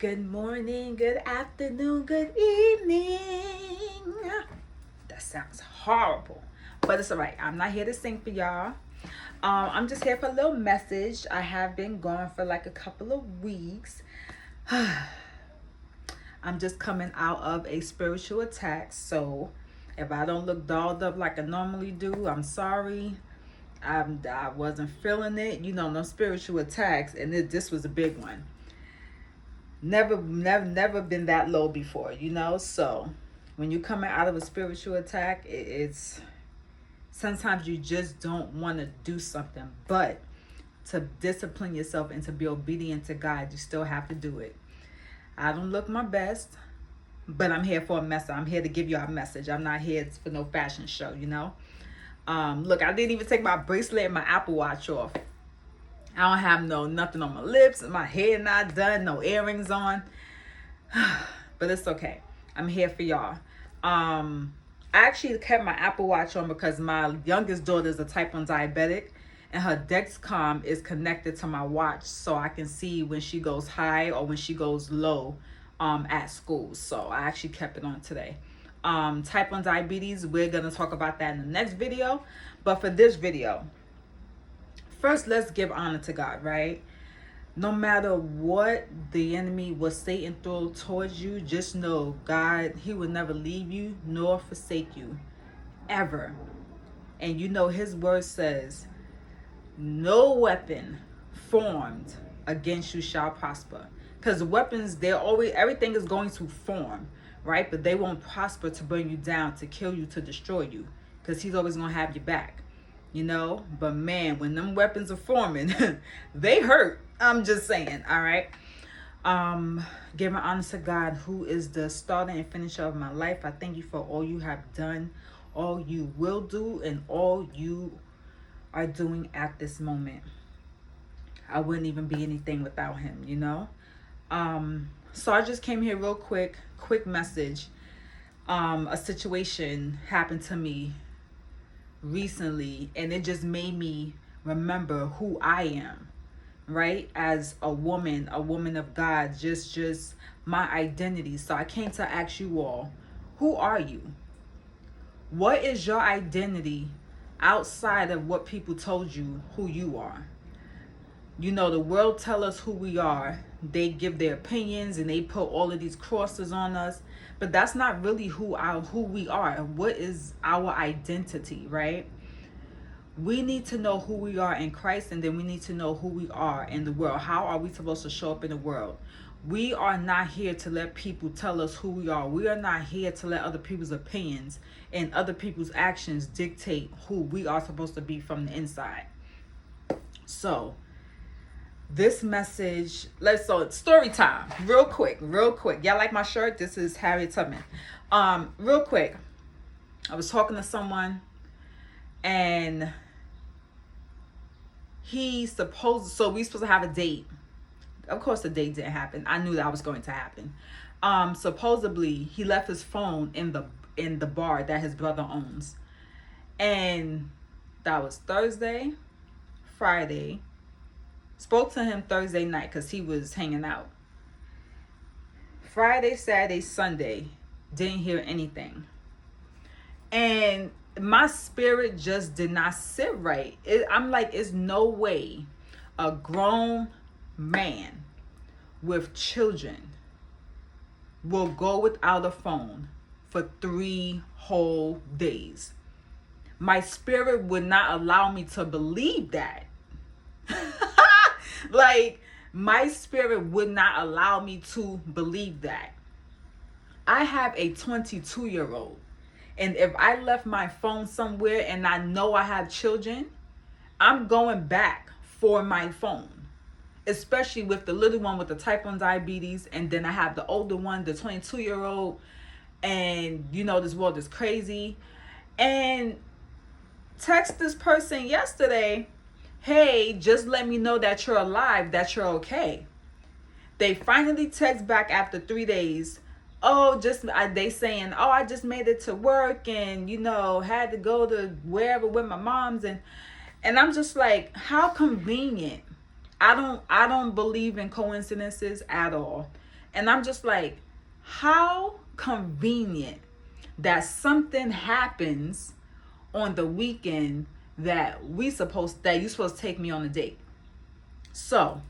Good morning, good afternoon, good evening. That sounds horrible, but it's all right. I'm not here to sing for y'all. I'm just here for a little message. I have been gone for like a couple of weeks. I'm just coming out of a spiritual attack, so if I don't look dolled up like I normally do, I'm sorry. I wasn't feeling it, no spiritual attacks, and this was a big one. Never been that low before, So when you're coming out of a spiritual attack, it's sometimes you just don't want to do something, but to discipline yourself and to be obedient to God, you still have to do it. I don't look my best, but I'm here for a message. I'm here to give you a message. I'm not here for no fashion show. Look, I didn't even take my bracelet and my Apple Watch off. I don't have nothing on my lips, my hair not done, no earrings on. But it's okay. I'm here for y'all. I actually kept my Apple Watch on because my youngest daughter is a type 1 diabetic, and her Dexcom is connected to my watch, so I can see when she goes high or when she goes low at school. So I actually kept it on today. Type 1 diabetes, we're going to talk about that in the next video. But for this video, first, let's give honor to God, right? No matter what the enemy was Satan throw towards you, just know God, he will never leave you nor forsake you, ever. And his word says, no weapon formed against you shall prosper. Because weapons, everything is going to form, right? But they won't prosper to bring you down, to kill you, to destroy you. Because he's always going to have your back. But man, when them weapons are forming, they hurt. I'm just saying, all right? Giving honor to God, who is the starter and finisher of my life. I thank you for all you have done, all you will do, and all you are doing at this moment. I wouldn't even be anything without him, So I just came here real quick message. A situation happened to me recently, and it just made me remember who I am, right? As a woman of God, just my identity. So I came to ask you all, who are you? What is your identity outside of what people told you who you are? The world tell us who we are. They give their opinions and they put all of these crosses on us, but that's not really who we are. What is our identity, right? We need to know who we are in Christ, and then we need to know who we are in the world. How are we supposed to show up in the world? We are not here to let people tell us who we are. We are not here to let other people's opinions and other people's actions dictate who we are supposed to be from the inside. So this message, story time, real quick. Y'all like my shirt? This is Harriet Tubman. Real quick, I was talking to someone, and we supposed to have a date. Of course the date didn't happen. I knew that was going to happen. Supposedly he left his phone in the bar that his brother owns, and that was Thursday, Friday. Spoke to him Thursday night because he was hanging out. Friday, Saturday, Sunday, didn't hear anything. And my spirit just did not sit right. I'm like, it's no way a grown man with children will go without a phone for 3 whole days. My spirit would not allow me to believe that. Like, my spirit would not allow me to believe that. I have a 22-year-old. And if I left my phone somewhere and I know I have children, I'm going back for my phone. Especially with the little one with the type 1 diabetes. And then I have the older one, the 22-year-old. And, this world is crazy. And text this person yesterday, hey, just let me know that you're alive, that you're okay. They finally text back after 3 days. They saying, I just made it to work and, had to go to wherever with my mom's. And I'm just like, how convenient. I don't believe in coincidences at all. And I'm just like, how convenient that something happens on the weekend that you're supposed to take me on a date. So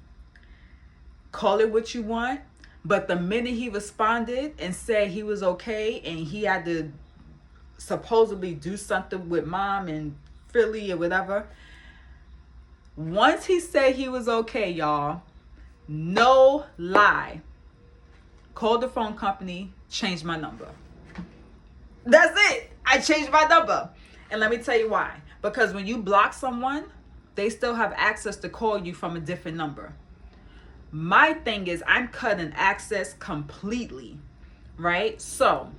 call it what you want, but the minute he responded and said he was okay and he had to supposedly do something with mom in Philly or whatever, once he said he was okay, y'all, no lie, called the phone company, changed my number. That's it. I changed my number. And let me tell you why. Because when you block someone, they still have access to call you from a different number. My thing is, I'm cutting access completely, right? So,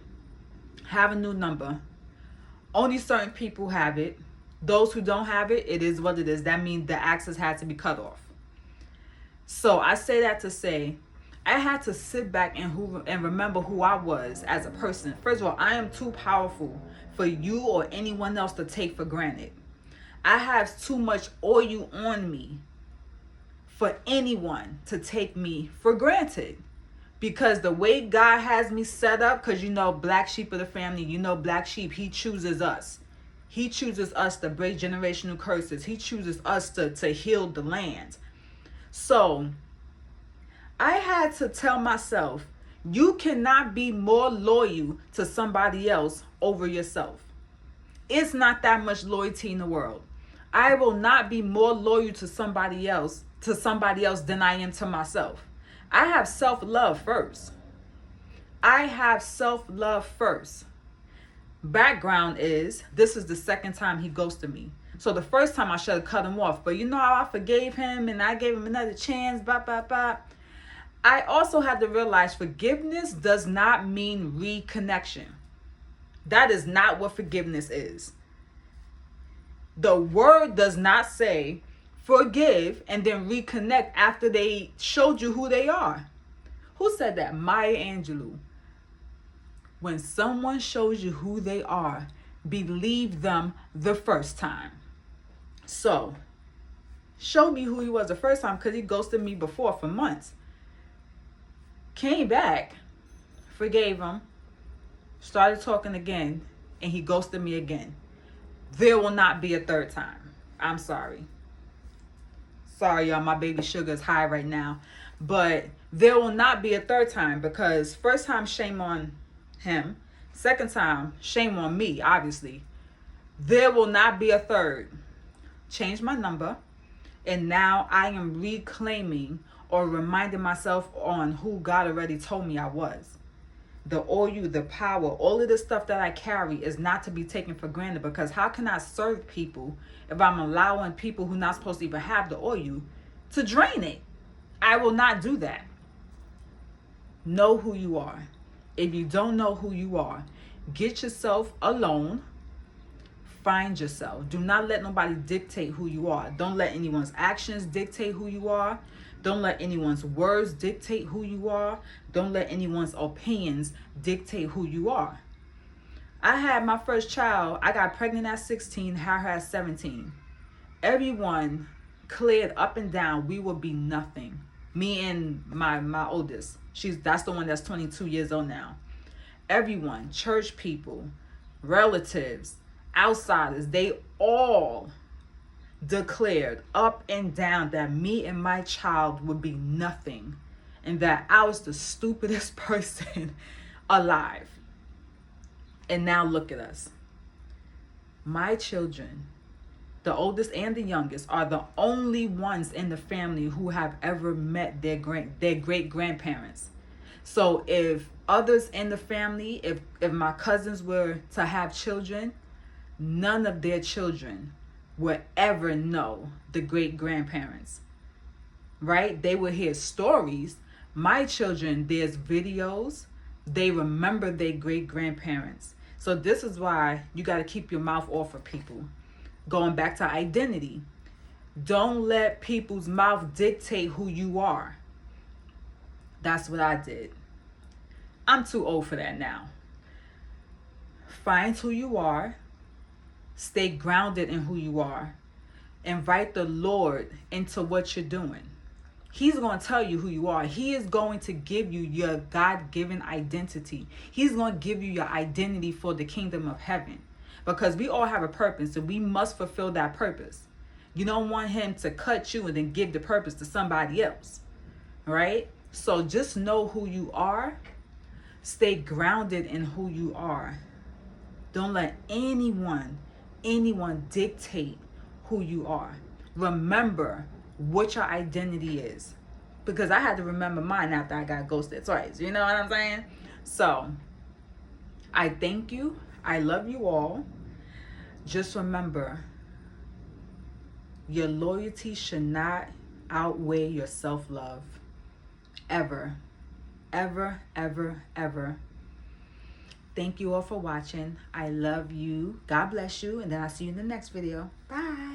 have a new number. Only certain people have it. Those who don't have it, it is what it is. That means the access had to be cut off. So, I say that to say, I had to sit back and remember who I was as a person. First of all, I am too powerful for you or anyone else to take for granted. I have too much oil on me for anyone to take me for granted. Because the way God has me set up, because black sheep of the family, black sheep, he chooses us. He chooses us to break generational curses. He chooses us to heal the land. So I had to tell myself, you cannot be more loyal to somebody else over yourself. It's not that much loyalty in the world. I will not be more loyal to somebody else than I am to myself. I have self-love first. Background is, this is the second time he ghosted me. So the first time I should have cut him off. But I forgave him and I gave him another chance, I also had to realize forgiveness does not mean reconnection. That is not what forgiveness is. The word does not say forgive and then reconnect after they showed you who they are. Who said that? Maya Angelou. When someone shows you who they are, believe them the first time. So, show me who he was the first time, because he ghosted me before for months. Came back, forgave him, started talking again, and he ghosted me again. There will not be a third time. I'm sorry. Sorry, y'all, my baby sugar is high right now. But there will not be a third time, because first time, shame on him. Second time, shame on me, obviously. There will not be a third. Change my number. And now I am reclaiming or reminding myself on who God already told me I was. The oil, the power, all of the stuff that I carry is not to be taken for granted, because how can I serve people if I'm allowing people who are not supposed to even have the oil to drain it? I will not do that. Know who you are. If you don't know who you are, get yourself alone. Find yourself. Do not let nobody dictate who you are. Don't let anyone's actions dictate who you are. Don't let anyone's words dictate who you are. Don't let anyone's opinions dictate who you are. I had my first child. I got pregnant at 16, had her at 17. Everyone cleared up and down. We would be nothing. Me and my oldest. That's the one that's 22 years old now. Everyone, church people, relatives, outsiders, they all declared up and down that me and my child would be nothing, and that I was the stupidest person alive. And now look at us. My children, the oldest and the youngest, are the only ones in the family who have ever met their great grandparents. So if others in the family, if my cousins were to have children, none of their children would ever know the great grandparents, right? They would hear stories. My children, there's videos. They remember their great grandparents. So this is why you got to keep your mouth off of people. Going back to identity. Don't let people's mouth dictate who you are. That's what I did. I'm too old for that now. Find who you are. Stay grounded in who you are. Invite the Lord into what you're doing. He's going to tell you who you are. He is going to give you your God-given identity. He's going to give you your identity for the kingdom of heaven. Because we all have a purpose, and we must fulfill that purpose. You don't want him to cut you and then give the purpose to somebody else. Right? So just know who you are. Stay grounded in who you are. Don't let anyone dictate who you are. Remember what your identity is. Because I had to remember mine after I got ghosted twice. You know what I'm saying? So, I thank you. I love you all. Just remember, your loyalty should not outweigh your self-love. Ever. Ever, ever, ever. Thank you all for watching. I love you. God bless you. And then I'll see you in the next video. Bye.